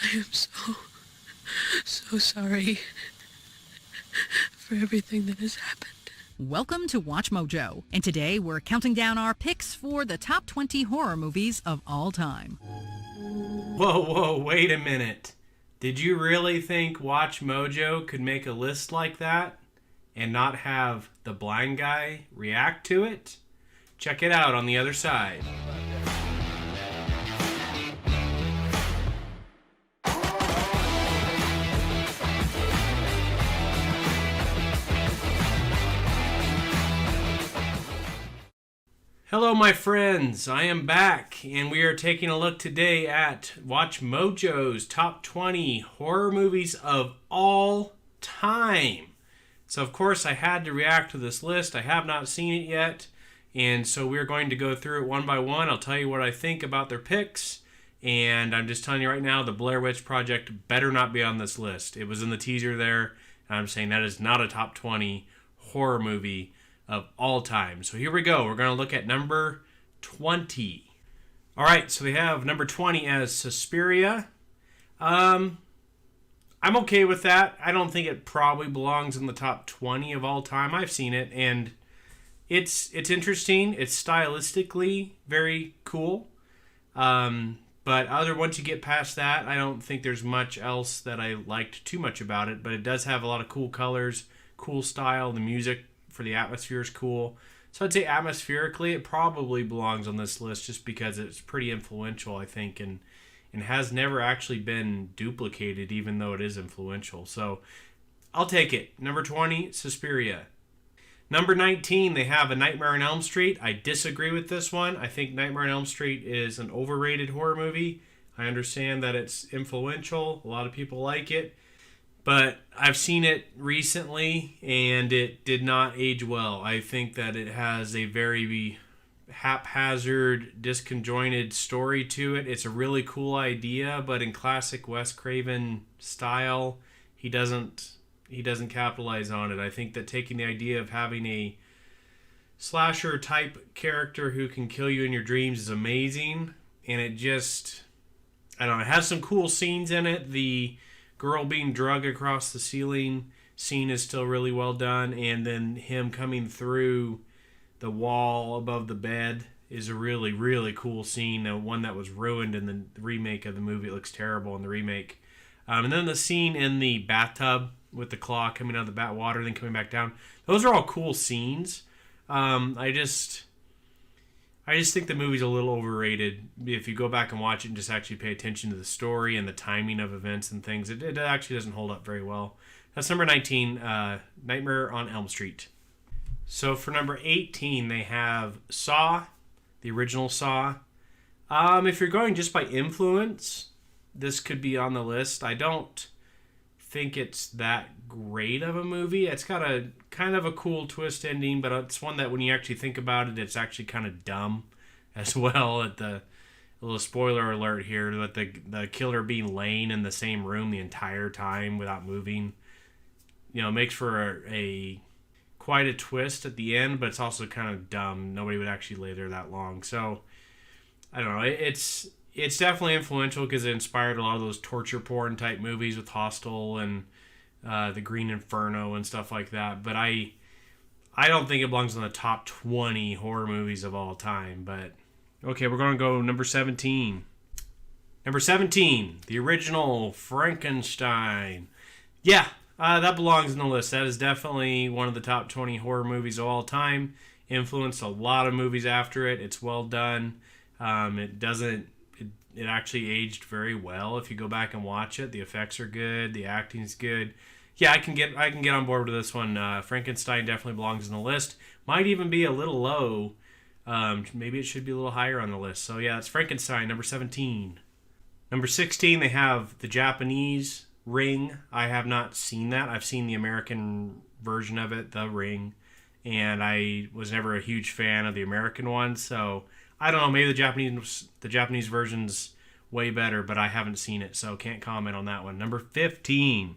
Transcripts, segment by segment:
I am so sorry for everything that has happened. Welcome to WatchMojo, and today we're counting down our picks for the top 20 horror movies of all time. Whoa, wait a minute. Did you really think WatchMojo could make a list like that and not have the blind guy react to it? Check it out on the other side. Hello, my friends. I am back, and we are taking a look today at WatchMojo's top 20 horror movies of all time. So, of course, I had to react to this list. I have not seen it yet, and so we're going to go through it one by one. I'll tell you what I think about their picks, and I'm just telling you right now, the Blair Witch Project better not be on this list. It was in the teaser there, and I'm saying that is not a top 20 horror movie of all time. So here we go. We're going to look at number 20. All right, so we have number 20 as Suspiria. I'm okay with that. I don't think it probably belongs in the top 20 of all time. I've seen it, and it's interesting. It's stylistically very cool. But once you get past that, I don't think there's much else that I liked too much about it. But it does have a lot of cool colors, cool style. The music for the atmosphere is cool. So I'd say atmospherically it probably belongs on this list just because it's pretty influential, I think, and has never actually been duplicated even though it is influential. So I'll take it. Number 20, Suspiria. Number 19, they have A Nightmare on Elm Street. I disagree with this one. I think Nightmare on Elm Street is an overrated horror movie. I understand that it's influential. A lot of people like it. But I've seen it recently, and it did not age well. I think that it has a very haphazard, disconjointed story to it. It's a really cool idea, but in classic Wes Craven style, he doesn't capitalize on it. I think that taking the idea of having a slasher type character who can kill you in your dreams is amazing, and it just, I don't know, it has some cool scenes in it. The girl being dragged across the ceiling scene is still really well done, and then him coming through the wall above the bed is a really, really cool scene. One that was ruined in the remake of the movie. It looks terrible in the remake. And then the scene in the bathtub with the claw coming out of the bat water, then coming back down. Those are all cool scenes. I just think the movie's a little overrated. If you go back and watch it and just actually pay attention to the story and the timing of events and things, it actually doesn't hold up very well. That's number 19, Nightmare on Elm Street. So for number 18, they have Saw, the original Saw. If you're going just by influence, this could be on the list. I don't think it's that great of a movie. It's got a kind of a cool twist ending, but it's one that when you actually think about it, it's actually kind of dumb as well. A little spoiler alert here, that the killer being laying in the same room the entire time without moving, makes for a quite a twist at the end, but it's also kind of dumb. Nobody would actually lay there that long. So I don't know. It's definitely influential because it inspired a lot of those torture porn type movies with Hostel and the Green Inferno and stuff like that. But I don't think it belongs in the top 20 horror movies of all time. But okay, we're going to go number 17. Number 17, the original Frankenstein. Yeah, that belongs in the list. That is definitely one of the top 20 horror movies of all time. Influenced a lot of movies after it. It's well done. It actually aged very well if you go back and watch it. The effects are good. The acting's good. Yeah, I can get on board with this one. Frankenstein definitely belongs in the list. Might even be a little low. Maybe it should be a little higher on the list. So yeah, it's Frankenstein, number 17. Number 16, they have the Japanese Ring. I have not seen that. I've seen the American version of it, The Ring, and I was never a huge fan of the American one. So I don't know, maybe the Japanese version's way better, but I haven't seen it, so can't comment on that one. Number 15.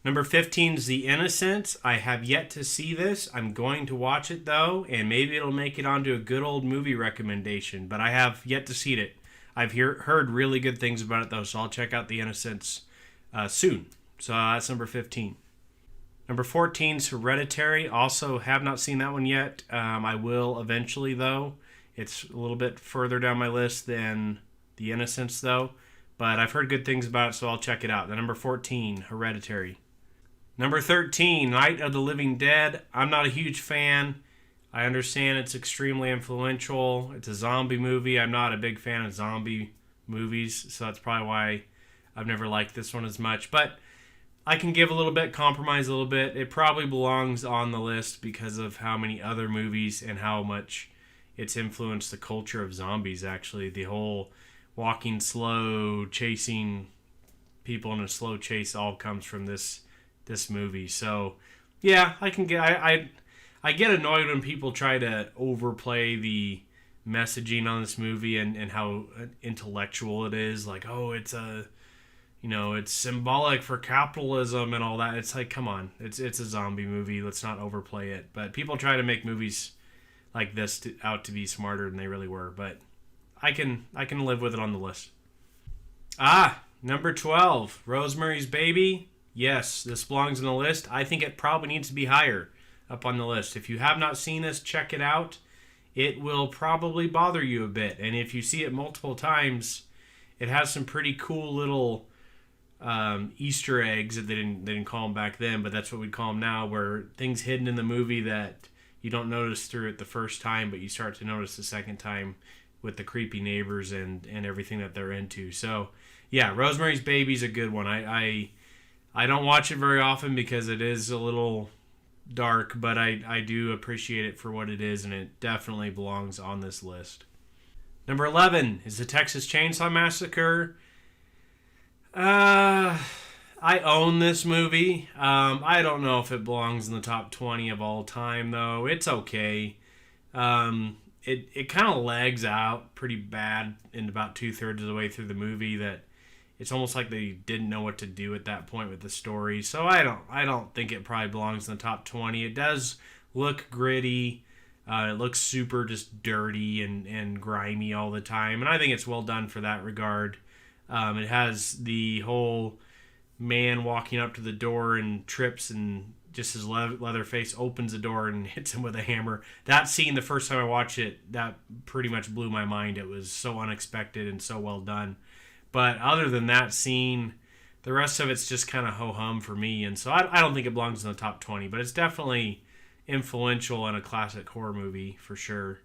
Number 15 is The Innocents. I have yet to see this. I'm going to watch it, though, and maybe it'll make it onto a good old movie recommendation, but I have yet to see it. I've heard really good things about it, though, so I'll check out The Innocents soon. So that's number 15. Number 14 is Hereditary. Also have not seen that one yet. I will eventually, though. It's a little bit further down my list than The Innocents, though. But I've heard good things about it, so I'll check it out. The number 14, Hereditary. Number 13, Night of the Living Dead. I'm not a huge fan. I understand it's extremely influential. It's a zombie movie. I'm not a big fan of zombie movies, so that's probably why I've never liked this one as much. But I can give a little bit, compromise a little bit. It probably belongs on the list because of how many other movies and how much it's influenced the culture of zombies, actually. The whole walking slow, chasing people in a slow chase all comes from this movie. So, yeah, I can get... I get annoyed when people try to overplay the messaging on this movie and how intellectual it is. Like, oh, it's symbolic for capitalism and all that. It's like, come on, it's a zombie movie. Let's not overplay it. But people try to make movies like this out to be smarter than they really were. But I can live with it on the list. Number 12, Rosemary's Baby. Yes, this belongs on the list. I think it probably needs to be higher up on the list. If you have not seen this, check it out. It will probably bother you a bit. And if you see it multiple times, it has some pretty cool little Easter eggs that they didn't call them back then, but that's what we'd call them now, where things hidden in the movie that you don't notice through it the first time, but you start to notice the second time with the creepy neighbors and everything that they're into. So, yeah, Rosemary's Baby's a good one. I don't watch it very often because it is a little dark, but I do appreciate it for what it is, and it definitely belongs on this list. Number 11 is the Texas Chain Saw Massacre. I own this movie. I don't know if it belongs in the top 20 of all time, though. It's okay. It kind of lags out pretty bad in about 2/3 of the way through the movie. That it's almost like they didn't know what to do at that point with the story. So I don't think it probably belongs in the top 20. It does look gritty. It looks super just dirty and grimy all the time. And I think it's well done for that regard. It has the whole man walking up to the door and trips and just his leather face opens the door and hits him with a hammer. That scene, the first time I watched it, that pretty much blew my mind. It was so unexpected and so well done. But other than that scene, the rest of it's just kind of ho-hum for me. And so I don't think it belongs in the top 20, but it's definitely influential in a classic horror movie for sure.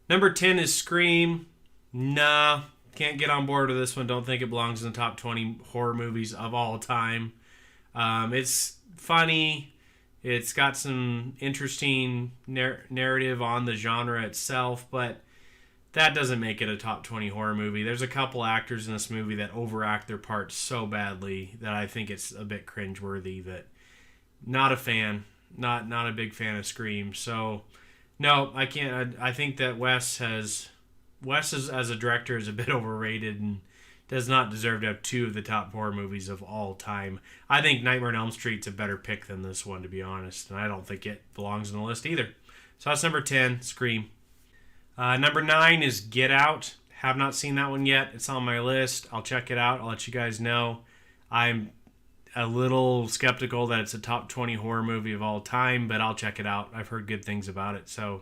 Number 10 is Scream. Nah, can't get on board with this one. Don't think it belongs in the top 20 horror movies of all time. It's funny. It's got some interesting narrative on the genre itself, but that doesn't make it a top 20 horror movie. There's a couple actors in this movie that overact their parts so badly that I think it's a bit cringeworthy. That not a fan, not a big fan of Scream. So no, I can't. I think that Wes as a director is a bit overrated and does not deserve to have two of the top horror movies of all time. I think Nightmare on Elm Street's a better pick than this one, to be honest, and I don't think it belongs on the list either. So that's number 10, Scream. Number 9 is Get Out. Have not seen that one yet. It's on my list. I'll check it out. I'll let you guys know. I'm a little skeptical that it's a top 20 horror movie of all time, but I'll check it out. I've heard good things about it. So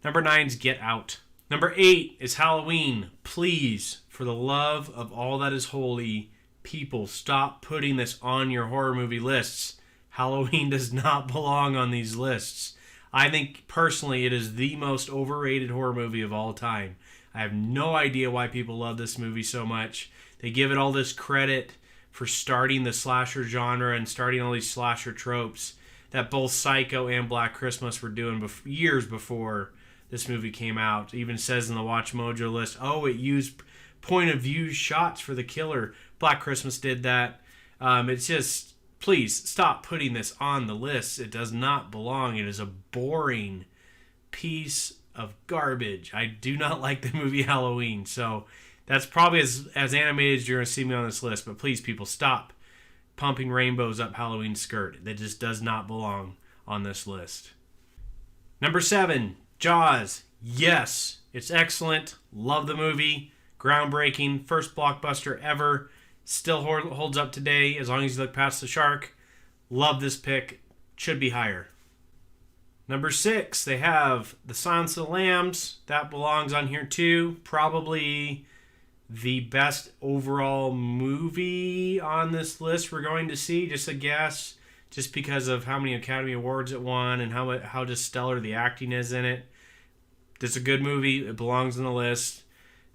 number 9 is Get Out. Number 8 is Halloween. Please, for the love of all that is holy, people, stop putting this on your horror movie lists. Halloween does not belong on these lists. I think, personally, it is the most overrated horror movie of all time. I have no idea why people love this movie so much. They give it all this credit for starting the slasher genre and starting all these slasher tropes that both Psycho and Black Christmas were doing years before this movie came out. It even says in the WatchMojo list, oh, it used point-of-view shots for the killer. Black Christmas did that. It's just... Please stop putting this on the list. It does not belong. It is a boring piece of garbage. I do not like the movie Halloween. So that's probably as animated as you're going to see me on this list. But please, people, stop pumping rainbows up Halloween's skirt. That just does not belong on this list. Number 7, Jaws. Yes, it's excellent. Love the movie. Groundbreaking, first blockbuster ever. Still holds up today as long as you look past the shark. Love this pick. Should be higher. Number 6, they have The Silence of the Lambs. That belongs on here too. Probably the best overall movie on this list we're going to see. Just a guess. Just because of how many Academy Awards it won and how just stellar the acting is in it. It's a good movie. It belongs on the list.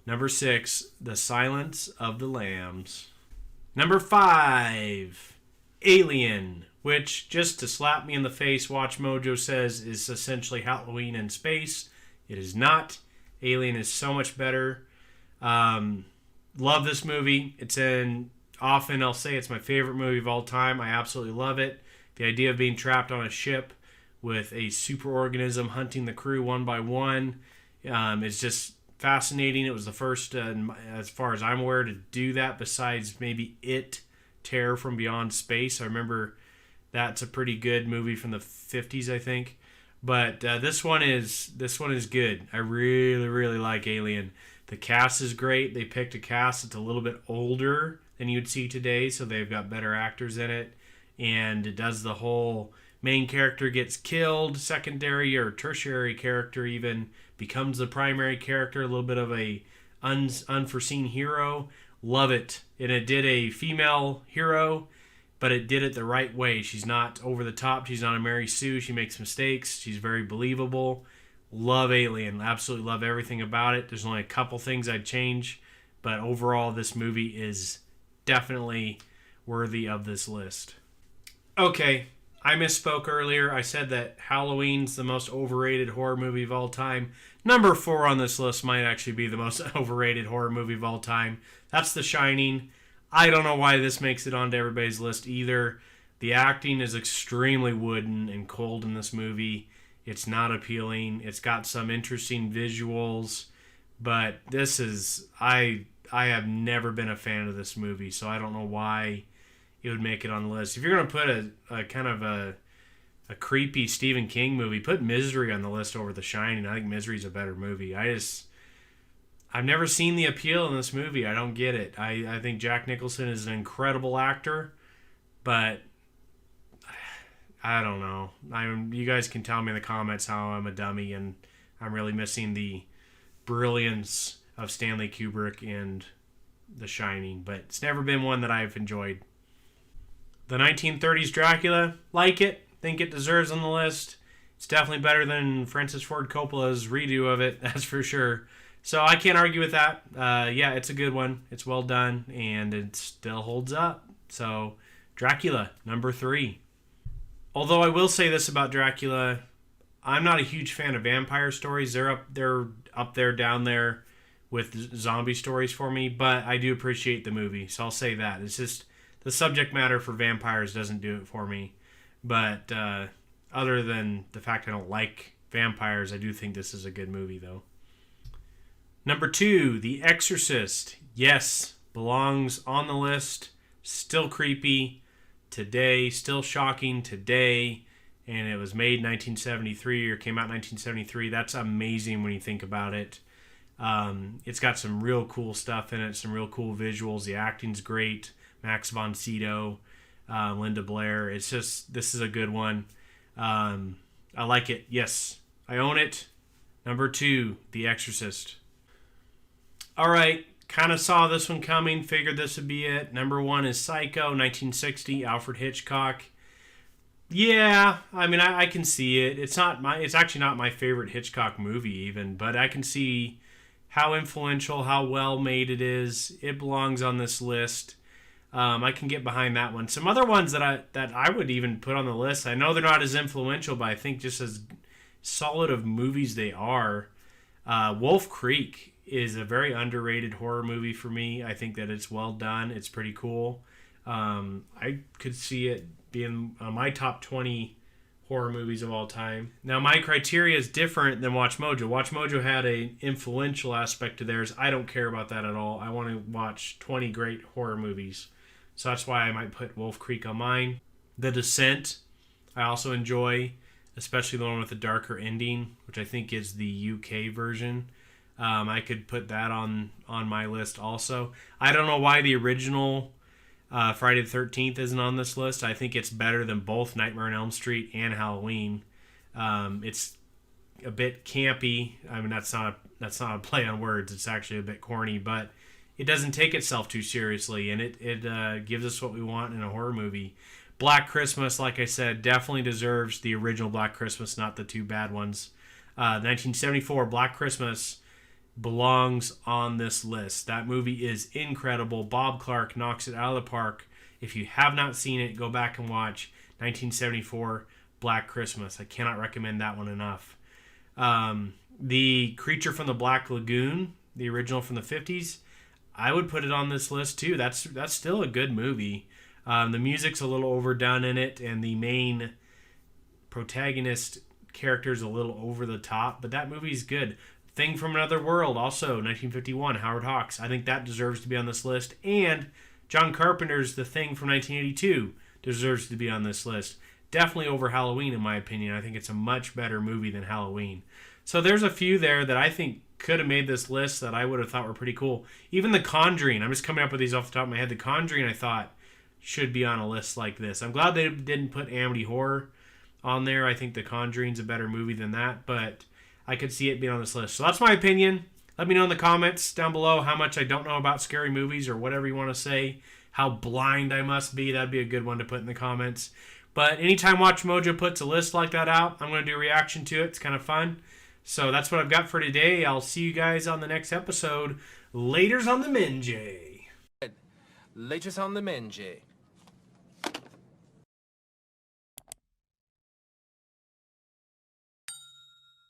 Number 6, The Silence of the Lambs. Number 5, Alien, which, just to slap me in the face, WatchMojo says is essentially Halloween in space. It is not. Alien is so much better. Love this movie. Often I'll say it's my favorite movie of all time. I absolutely love it. The idea of being trapped on a ship with a superorganism hunting the crew one by one is just fascinating. It was the first, as far as I'm aware, to do that besides maybe Terror from Beyond Space. I remember that's a pretty good movie from the 50s, I think. But this one is good. I really, really like Alien. The cast is great. They picked a cast that's a little bit older than you'd see today, so they've got better actors in it. And it does the whole main character gets killed, secondary or tertiary character even becomes the primary character, a little bit of a unforeseen hero. Love it. And it did a female hero, but it did it the right way. She's not over the top. She's not a Mary Sue. She makes mistakes. She's very believable. Love Alien. Absolutely love everything about it. There's only a couple things I'd change, but overall this movie is definitely worthy of this list. Okay, I misspoke earlier. I said that Halloween's the most overrated horror movie of all time. Number 4 on this list might actually be the most overrated horror movie of all time. That's The Shining. I don't know why this makes it onto everybody's list either. The acting is extremely wooden and cold in this movie. It's not appealing. It's got some interesting visuals, but this is... I have never been a fan of this movie, so I don't know why it would make it on the list. If you're going to put a kind of a creepy Stephen King movie, put Misery on the list over The Shining. I think Misery's a better movie. I've never seen the appeal in this movie. I don't get it. I think Jack Nicholson is an incredible actor, but I don't know. You guys can tell me in the comments how I'm a dummy and I'm really missing the brilliance of Stanley Kubrick and The Shining, but it's never been one that I've enjoyed. The 1930s Dracula, like it, think it deserves on the list. It's definitely better than Francis Ford Coppola's redo of it, that's for sure. So I can't argue with that. Yeah, it's a good one. It's well done, and it still holds up. So Dracula, number 3. Although I will say this about Dracula, I'm not a huge fan of vampire stories. They're up there, down there with zombie stories for me, but I do appreciate the movie, so I'll say that. It's just the subject matter for vampires doesn't do it for me. But other than the fact I don't like vampires, I do think this is a good movie, though. Number 2, The Exorcist. Yes, belongs on the list. Still creepy today, still shocking today. And it was made in 1973 or came out in 1973. That's amazing when you think about it. It's got some real cool stuff in it, some real cool visuals. The acting's great. Max von Sydow, Linda Blair. This is a good one. I like it. Yes, I own it. Number 2, The Exorcist. All right, kind of saw this one coming. Figured this would be it. Number 1 is Psycho, 1960, Alfred Hitchcock. Yeah, I mean, I can see it. It's actually not my favorite Hitchcock movie even, but I can see how influential, how well made it is. It belongs on this list. I can get behind that one. Some other ones that I would even put on the list, I know they're not as influential, but I think just as solid of movies they are. Wolf Creek is a very underrated horror movie for me. I think that it's well done. It's pretty cool. I could see it being my top 20 horror movies of all time. Now, my criteria is different than WatchMojo. WatchMojo had an influential aspect to theirs. I don't care about that at all. I want to watch 20 great horror movies. So that's why I might put Wolf Creek on mine. The Descent, I also enjoy, especially the one with the darker ending, which I think is the UK version. I could put that on my list also. I don't know why the original Friday the 13th isn't on this list. I think it's better than both Nightmare on Elm Street and Halloween. It's a bit campy. I mean, that's not a play on words. It's actually a bit corny, but it doesn't take itself too seriously, and it gives us what we want in a horror movie. Black Christmas, like I said, definitely deserves the original Black Christmas, not the two bad ones. 1974 Black Christmas belongs on this list. That movie is incredible. Bob Clark knocks it out of the park. If you have not seen it, go back and watch 1974 Black Christmas. I cannot recommend that one enough. The Creature from the Black Lagoon, the original from the 50s, I would put it on this list too. That's still a good movie. The music's a little overdone in it, and the main protagonist character's a little over the top, but that movie's good. Thing from Another World, also 1951, Howard Hawks. I think that deserves to be on this list. And John Carpenter's The Thing from 1982 deserves to be on this list. Definitely over Halloween, in my opinion. I think it's a much better movie than Halloween. So there's a few there that I think could have made this list that I would have thought were pretty cool. Even The Conjuring. I'm just coming up with these off the top of my head. The Conjuring, I thought, should be on a list like this. I'm glad they didn't put Amity Horror on there. I think The Conjuring's a better movie than that, but I could see it being on this list. So that's my opinion. Let me know in the comments down below how much I don't know about scary movies or whatever you want to say. How blind I must be. That'd be a good one to put in the comments. But anytime WatchMojo puts a list like that out, I'm going to do a reaction to it. It's kind of fun. So that's what I've got for today. I'll see you guys on the next episode. Laters on the Menjay. Laters on the Menjay.